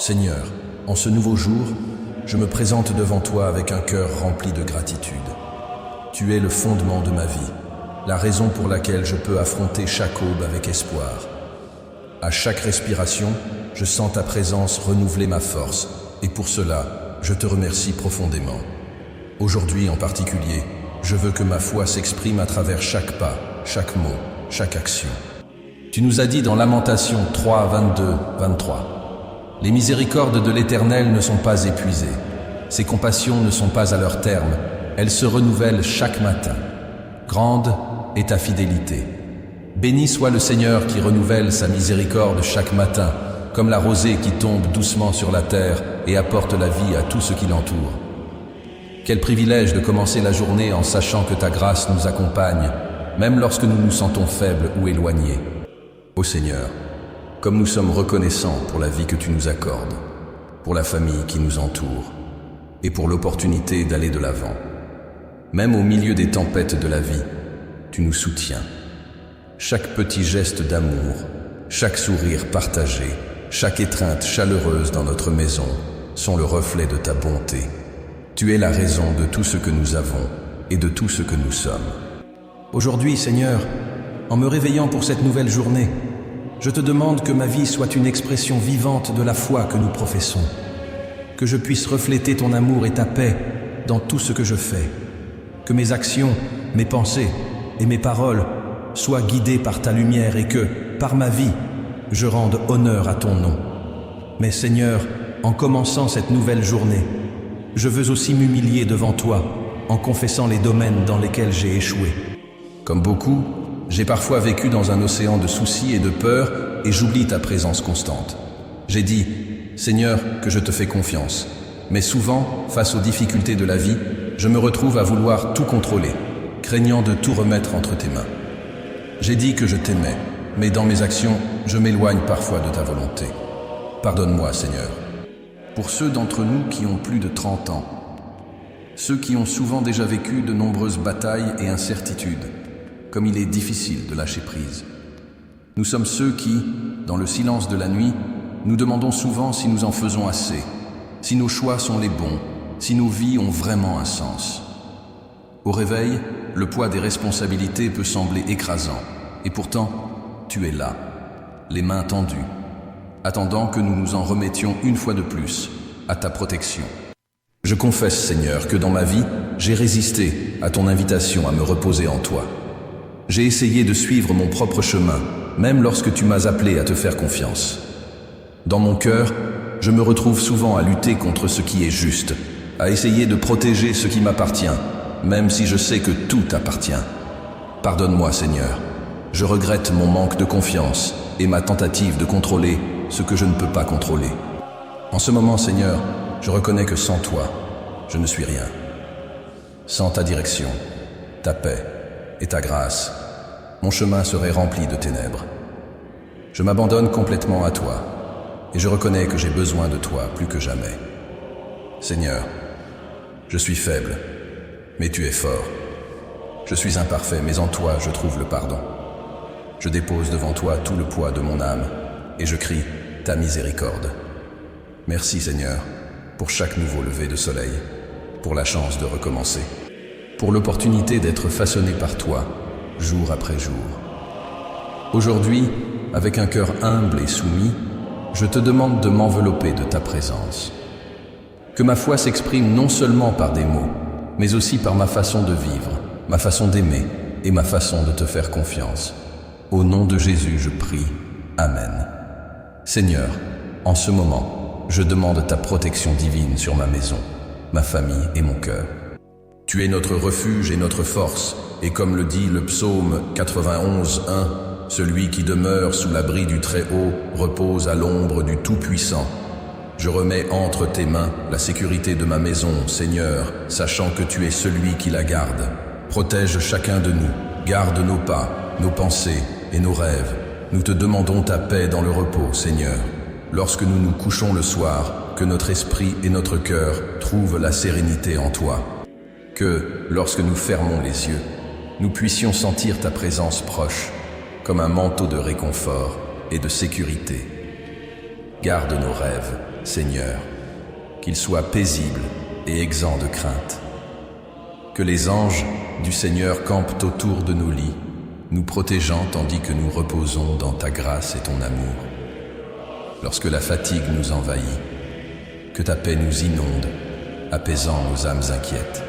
Seigneur, en ce nouveau jour, je me présente devant toi avec un cœur rempli de gratitude. Tu es le fondement de ma vie, la raison pour laquelle je peux affronter chaque aube avec espoir. À chaque respiration, je sens ta présence renouveler ma force, et pour cela, je te remercie profondément. Aujourd'hui en particulier, je veux que ma foi s'exprime à travers chaque pas, chaque mot, chaque action. Tu nous as dit dans Lamentations 3, 22, 23, « Les miséricordes de l'Éternel ne sont pas épuisées, ses compassions ne sont pas à leur terme, elles se renouvellent chaque matin. Grande est ta fidélité. Béni soit le Seigneur qui renouvelle sa miséricorde chaque matin, comme la rosée qui tombe doucement sur la terre et apporte la vie à tout ce qui l'entoure. Quel privilège de commencer la journée en sachant que ta grâce nous accompagne, même lorsque nous nous sentons faibles ou éloignés. Ô Seigneur, comme nous sommes reconnaissants pour la vie que tu nous accordes, pour la famille qui nous entoure et pour l'opportunité d'aller de l'avant. Même au milieu des tempêtes de la vie, tu nous soutiens. Chaque petit geste d'amour, chaque sourire partagé, chaque étreinte chaleureuse dans notre maison sont le reflet de ta bonté. Tu es la raison de tout ce que nous avons et de tout ce que nous sommes. Aujourd'hui, Seigneur, en me réveillant pour cette nouvelle journée, je te demande que ma vie soit une expression vivante de la foi que nous professons, que je puisse refléter ton amour et ta paix dans tout ce que je fais, que mes actions, mes pensées et mes paroles soient guidées par ta lumière et que, par ma vie, je rende honneur à ton nom. Mais Seigneur, en commençant cette nouvelle journée, je veux aussi m'humilier devant toi en confessant les domaines dans lesquels j'ai échoué. Comme beaucoup, j'ai parfois vécu dans un océan de soucis et de peurs et j'oublie ta présence constante. J'ai dit, Seigneur, que je te fais confiance. Mais souvent, face aux difficultés de la vie, je me retrouve à vouloir tout contrôler, craignant de tout remettre entre tes mains. J'ai dit que je t'aimais, mais dans mes actions, je m'éloigne parfois de ta volonté. Pardonne-moi, Seigneur. Pour ceux d'entre nous qui ont plus de 30 ans, ceux qui ont souvent déjà vécu de nombreuses batailles et incertitudes, comme il est difficile de lâcher prise. Nous sommes ceux qui, dans le silence de la nuit, nous demandons souvent si nous en faisons assez, si nos choix sont les bons, si nos vies ont vraiment un sens. Au réveil, le poids des responsabilités peut sembler écrasant, et pourtant, tu es là, les mains tendues, attendant que nous nous en remettions une fois de plus à ta protection. Je confesse, Seigneur, que dans ma vie, j'ai résisté à ton invitation à me reposer en toi. J'ai essayé de suivre mon propre chemin, même lorsque tu m'as appelé à te faire confiance. Dans mon cœur, je me retrouve souvent à lutter contre ce qui est juste, à essayer de protéger ce qui m'appartient, même si je sais que tout t'appartient. Pardonne-moi, Seigneur. Je regrette mon manque de confiance et ma tentative de contrôler ce que je ne peux pas contrôler. En ce moment, Seigneur, je reconnais que sans toi, je ne suis rien. Sans ta direction, ta paix et ta grâce, mon chemin serait rempli de ténèbres. Je m'abandonne complètement à toi et je reconnais que j'ai besoin de toi plus que jamais. Seigneur, je suis faible, mais tu es fort. Je suis imparfait, mais en toi je trouve le pardon. Je dépose devant toi tout le poids de mon âme et je crie ta miséricorde. Merci Seigneur pour chaque nouveau lever de soleil, pour la chance de recommencer, pour l'opportunité d'être façonné par toi, jour après jour. Aujourd'hui, avec un cœur humble et soumis, je te demande de m'envelopper de ta présence. Que ma foi s'exprime non seulement par des mots, mais aussi par ma façon de vivre, ma façon d'aimer et ma façon de te faire confiance. Au nom de Jésus, je prie. Amen. Seigneur, en ce moment, je demande ta protection divine sur ma maison, ma famille et mon cœur. Tu es notre refuge et notre force, et comme le dit le psaume 91, 1, celui qui demeure sous l'abri du Très-Haut repose à l'ombre du Tout-Puissant. Je remets entre tes mains la sécurité de ma maison, Seigneur, sachant que tu es celui qui la garde. Protège chacun de nous, garde nos pas, nos pensées et nos rêves. Nous te demandons ta paix dans le repos, Seigneur. Lorsque nous nous couchons le soir, que notre esprit et notre cœur trouvent la sérénité en toi. Que, lorsque nous fermons les yeux, nous puissions sentir ta présence proche, comme un manteau de réconfort et de sécurité. Garde nos rêves, Seigneur, qu'il soit paisible et exempt de crainte. Que les anges du Seigneur campent autour de nos lits, nous protégeant tandis que nous reposons dans ta grâce et ton amour. Lorsque la fatigue nous envahit, que ta paix nous inonde, apaisant nos âmes inquiètes.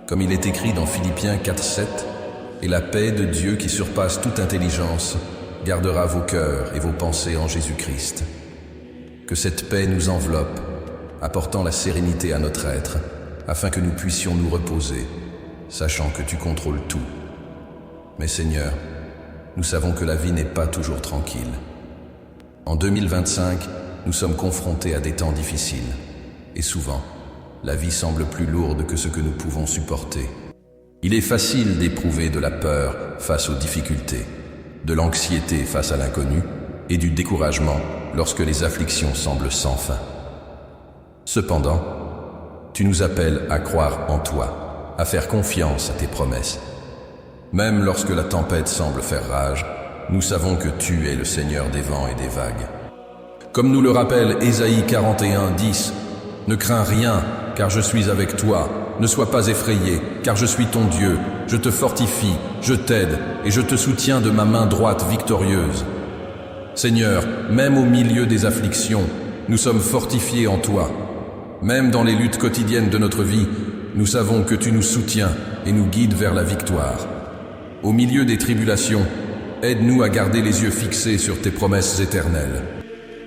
Comme il est écrit dans Philippiens 4:7, « Et la paix de Dieu qui surpasse toute intelligence gardera vos cœurs et vos pensées en Jésus-Christ. » Que cette paix nous enveloppe, apportant la sérénité à notre être, afin que nous puissions nous reposer, sachant que tu contrôles tout. Mais Seigneur, nous savons que la vie n'est pas toujours tranquille. En 2025, nous sommes confrontés à des temps difficiles, et souvent, la vie semble plus lourde que ce que nous pouvons supporter. Il est facile d'éprouver de la peur face aux difficultés, de l'anxiété face à l'inconnu, et du découragement lorsque les afflictions semblent sans fin. Cependant, tu nous appelles à croire en toi, à faire confiance à tes promesses. Même lorsque la tempête semble faire rage, nous savons que tu es le Seigneur des vents et des vagues. Comme nous le rappelle Ésaïe 41:10, « Ne crains rien, car je suis avec toi. Ne sois pas effrayé, car je suis ton Dieu. Je te fortifie, je t'aide, et je te soutiens de ma main droite victorieuse. » Seigneur, même au milieu des afflictions, nous sommes fortifiés en toi. Même dans les luttes quotidiennes de notre vie, nous savons que tu nous soutiens et nous guides vers la victoire. Au milieu des tribulations, aide-nous à garder les yeux fixés sur tes promesses éternelles.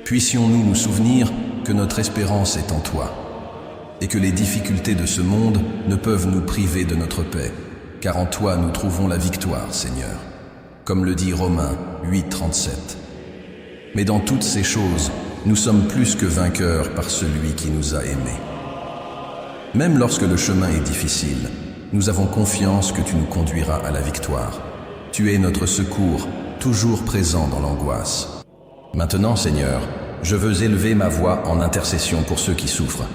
Puissions-nous nous souvenir que notre espérance est en toi, et que les difficultés de ce monde ne peuvent nous priver de notre paix, car en toi nous trouvons la victoire, Seigneur, comme le dit Romains 8:37. Mais dans toutes ces choses, nous sommes plus que vainqueurs par celui qui nous a aimés. Même lorsque le chemin est difficile, nous avons confiance que tu nous conduiras à la victoire. Tu es notre secours, toujours présent dans l'angoisse. Maintenant, Seigneur, je veux élever ma voix en intercession pour ceux qui souffrent.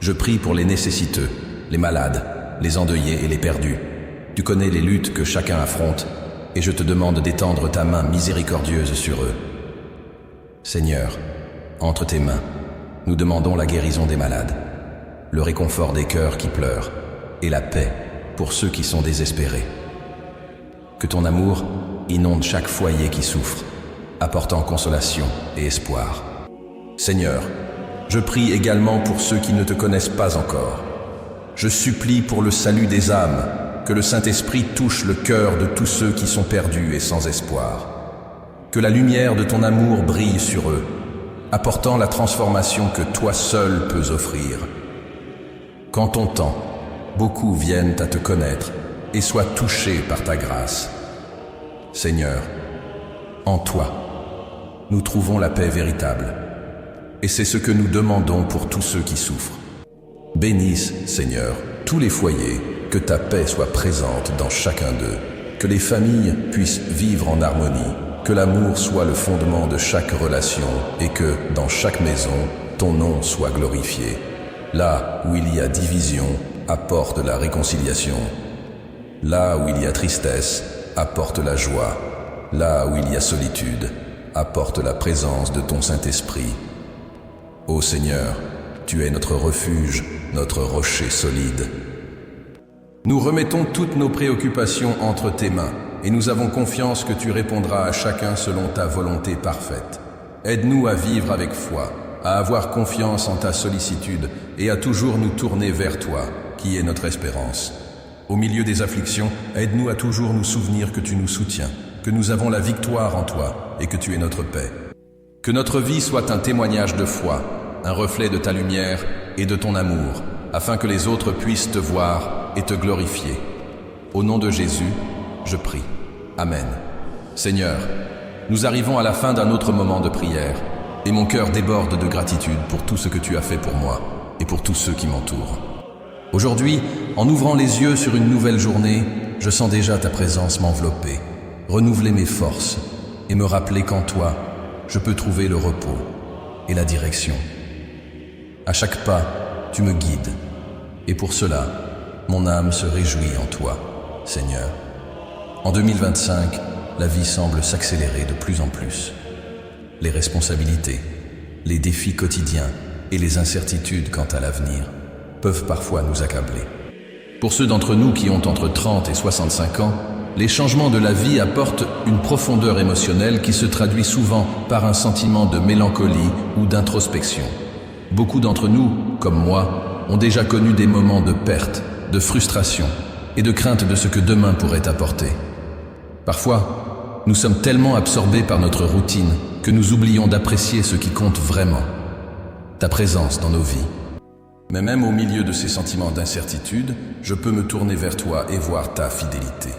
Je prie pour les nécessiteux, les malades, les endeuillés et les perdus. Tu connais les luttes que chacun affronte, et je te demande d'étendre ta main miséricordieuse sur eux. Seigneur, entre tes mains, nous demandons la guérison des malades, le réconfort des cœurs qui pleurent, et la paix pour ceux qui sont désespérés. Que ton amour inonde chaque foyer qui souffre, apportant consolation et espoir. Seigneur, je prie également pour ceux qui ne te connaissent pas encore. Je supplie pour le salut des âmes, que le Saint-Esprit touche le cœur de tous ceux qui sont perdus et sans espoir. Que la lumière de ton amour brille sur eux, apportant la transformation que toi seul peux offrir. Qu'en ton temps, beaucoup viennent à te connaître et soient touchés par ta grâce. Seigneur, en toi, nous trouvons la paix véritable, et c'est ce que nous demandons pour tous ceux qui souffrent. Bénisse, Seigneur, tous les foyers, que ta paix soit présente dans chacun d'eux, que les familles puissent vivre en harmonie, que l'amour soit le fondement de chaque relation et que, dans chaque maison, ton nom soit glorifié. Là où il y a division, apporte la réconciliation. Là où il y a tristesse, apporte la joie. Là où il y a solitude, apporte la présence de ton Saint-Esprit. Ô Seigneur, tu es notre refuge, notre rocher solide. Nous remettons toutes nos préoccupations entre tes mains et nous avons confiance que tu répondras à chacun selon ta volonté parfaite. Aide-nous à vivre avec foi, à avoir confiance en ta sollicitude et à toujours nous tourner vers toi, qui est notre espérance. Au milieu des afflictions, aide-nous à toujours nous souvenir que tu nous soutiens, que nous avons la victoire en toi et que tu es notre paix. Que notre vie soit un témoignage de foi, un reflet de ta lumière et de ton amour, afin que les autres puissent te voir et te glorifier. Au nom de Jésus, je prie. Amen. Seigneur, nous arrivons à la fin d'un autre moment de prière, et mon cœur déborde de gratitude pour tout ce que tu as fait pour moi et pour tous ceux qui m'entourent. Aujourd'hui, en ouvrant les yeux sur une nouvelle journée, je sens déjà ta présence m'envelopper, renouveler mes forces et me rappeler qu'en toi, je peux trouver le repos et la direction. À chaque pas, tu me guides, et pour cela, mon âme se réjouit en toi, Seigneur. En 2025, la vie semble s'accélérer de plus en plus. Les responsabilités, les défis quotidiens et les incertitudes quant à l'avenir peuvent parfois nous accabler. Pour ceux d'entre nous qui ont entre 30 et 65 ans, les changements de la vie apportent une profondeur émotionnelle qui se traduit souvent par un sentiment de mélancolie ou d'introspection. Beaucoup d'entre nous, comme moi, ont déjà connu des moments de perte, de frustration et de crainte de ce que demain pourrait apporter. Parfois, nous sommes tellement absorbés par notre routine que nous oublions d'apprécier ce qui compte vraiment, ta présence dans nos vies. Mais même au milieu de ces sentiments d'incertitude, je peux me tourner vers toi et voir ta fidélité.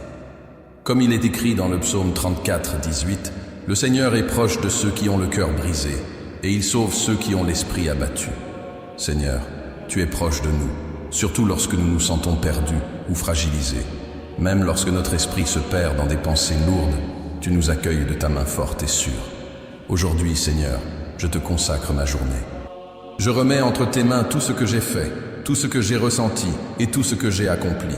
Comme il est écrit dans le psaume 34, 18, « Le Seigneur est proche de ceux qui ont le cœur brisé, et il sauve ceux qui ont l'esprit abattu. » Seigneur, tu es proche de nous, surtout lorsque nous nous sentons perdus ou fragilisés. Même lorsque notre esprit se perd dans des pensées lourdes, tu nous accueilles de ta main forte et sûre. Aujourd'hui, Seigneur, je te consacre ma journée. Je remets entre tes mains tout ce que j'ai fait, tout ce que j'ai ressenti et tout ce que j'ai accompli.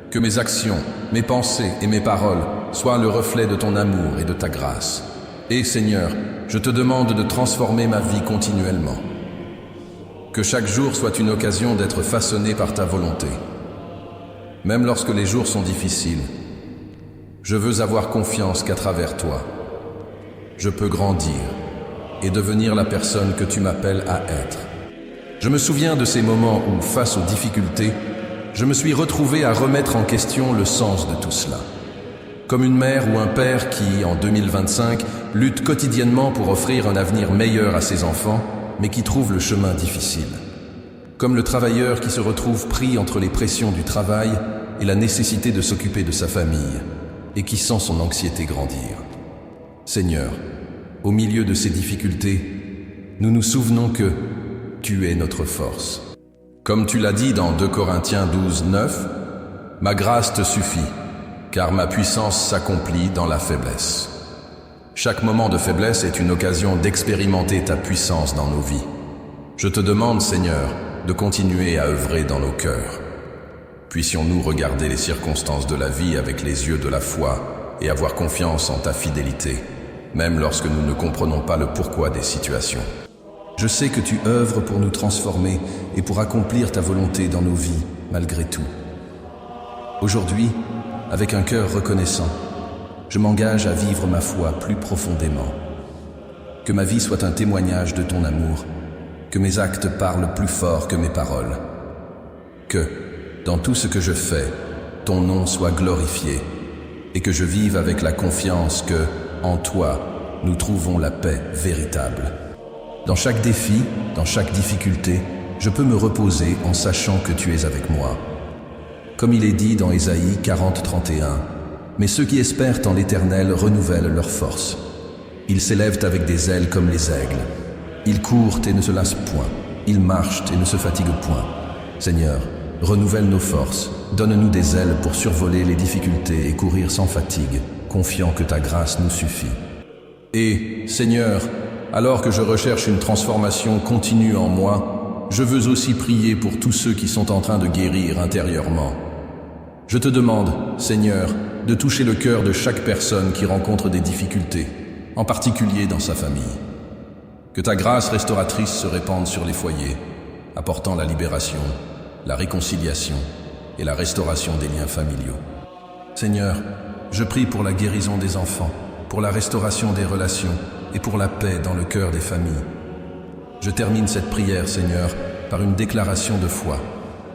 Que mes actions, mes pensées et mes paroles soient le reflet de ton amour et de ta grâce. Et Seigneur, je te demande de transformer ma vie continuellement. Que chaque jour soit une occasion d'être façonné par ta volonté. Même lorsque les jours sont difficiles, je veux avoir confiance qu'à travers toi, je peux grandir et devenir la personne que tu m'appelles à être. Je me souviens de ces moments où, face aux difficultés, je me suis retrouvé à remettre en question le sens de tout cela. Comme une mère ou un père qui, en 2025, lutte quotidiennement pour offrir un avenir meilleur à ses enfants, mais qui trouve le chemin difficile. Comme le travailleur qui se retrouve pris entre les pressions du travail et la nécessité de s'occuper de sa famille, et qui sent son anxiété grandir. Seigneur, au milieu de ces difficultés, nous nous souvenons que tu es notre force. Comme tu l'as dit dans 2 Corinthiens 12, 9, « Ma grâce te suffit, car ma puissance s'accomplit dans la faiblesse. » Chaque moment de faiblesse est une occasion d'expérimenter ta puissance dans nos vies. Je te demande, Seigneur, de continuer à œuvrer dans nos cœurs. Puissions-nous regarder les circonstances de la vie avec les yeux de la foi et avoir confiance en ta fidélité, même lorsque nous ne comprenons pas le pourquoi des situations. Je sais que tu œuvres pour nous transformer et pour accomplir ta volonté dans nos vies, malgré tout. Aujourd'hui, avec un cœur reconnaissant, je m'engage à vivre ma foi plus profondément. Que ma vie soit un témoignage de ton amour, que mes actes parlent plus fort que mes paroles. Que, dans tout ce que je fais, ton nom soit glorifié et que je vive avec la confiance que, en toi, nous trouvons la paix véritable. Dans chaque défi, dans chaque difficulté, je peux me reposer en sachant que tu es avec moi. Comme il est dit dans Ésaïe 40, 31, « Mais ceux qui espèrent en l'Éternel renouvellent leur force. Ils s'élèvent avec des ailes comme les aigles. Ils courent et ne se lassent point. Ils marchent et ne se fatiguent point. Seigneur, renouvelle nos forces. Donne-nous des ailes pour survoler les difficultés et courir sans fatigue, confiant que ta grâce nous suffit. Et, Seigneur, alors que je recherche une transformation continue en moi, je veux aussi prier pour tous ceux qui sont en train de guérir intérieurement. Je te demande, Seigneur, de toucher le cœur de chaque personne qui rencontre des difficultés, en particulier dans sa famille. Que ta grâce restauratrice se répande sur les foyers, apportant la libération, la réconciliation et la restauration des liens familiaux. Seigneur, je prie pour la guérison des enfants, pour la restauration des relations et pour la paix dans le cœur des familles. Je termine cette prière, Seigneur, par une déclaration de foi.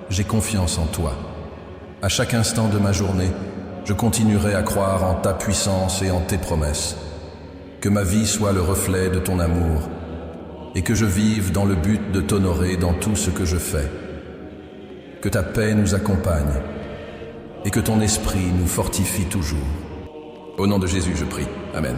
J'ai confiance en toi. À chaque instant de ma journée, je continuerai à croire en ta puissance et en tes promesses. Que ma vie soit le reflet de ton amour et que je vive dans le but de t'honorer dans tout ce que je fais. Que ta paix nous accompagne et que ton esprit nous fortifie toujours. Au nom de Jésus, je prie. Amen.